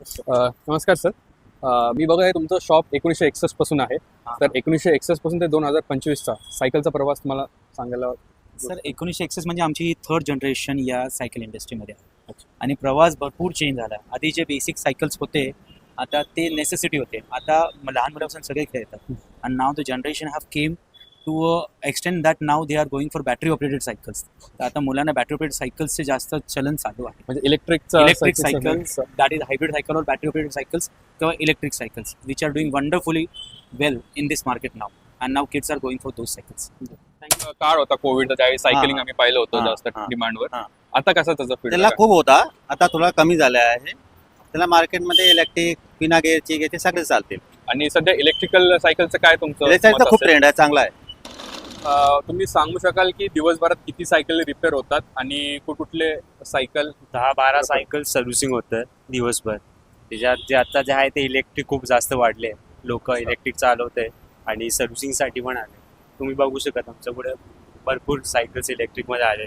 नमस्कार सर. मी बघा हे तुमचं शॉप 1961 पासून आहे. तर 1961 पासून ते 2025चा सायकलचा प्रवास मला सांगायला. सर 1961 म्हणजे आमची थर्ड जनरेशन या सायकल इंडस्ट्रीमध्ये आहे. अच्छा. आणि प्रवास भरपूर चेंज झाला. आधी जे बेसिक सायकल्स होते आता ते नेसेसिटी होते. आता लहान मुलापासून सगळे खेळतात. आणि now the generation have came to extend that now they are going for battery operated cycles. तर आता मुलांना बॅटरी ऑपरेटेड सायकल्सचे जास्त चलन चालू आहे. म्हणजे electric cycles that is hybrid cycle or battery operated cycles किंवा electric cycles which are doing wonderfully well in this market now. And now kids are going for those cycles. काळ होता कोविडचा, त्यावेळी सायकलिंग आम्ही पाहिलं होतं हा, जास्त हा, डिमांडवर. हा. आता कसं त्याचा त्याला फीडबॅक? खूप होता, आता थोडा कमी झाला आहे. त्याला मार्केटमध्ये इलेक्ट्रिक बिना गेअरची घेते सगळे चालतील. आणि सध्या इलेक्ट्रिकल सायकलचं काय तुमचं इलेक्ट्रिकचा मत खूप असेल? ट्रेंड आहे, चांगला आहे. तुम्ही सांगू शकाल की दिवसभरात किती सायकल रिपेअर होतात आणि कुठले सायकल? 10-12 सायकल सर्व्हिसिंग होतं दिवसभर. त्याच्यात जे आता जे आहे ते इलेक्ट्रिक खूप जास्त वाढले. लोक इलेक्ट्रिक चालवते आणि सर्व्हिसिंगसाठी पण आले. तुम्ही बघू शकता आमच्या पुढे भरपूर सायकल्स इलेक्ट्रिकमध्ये आले.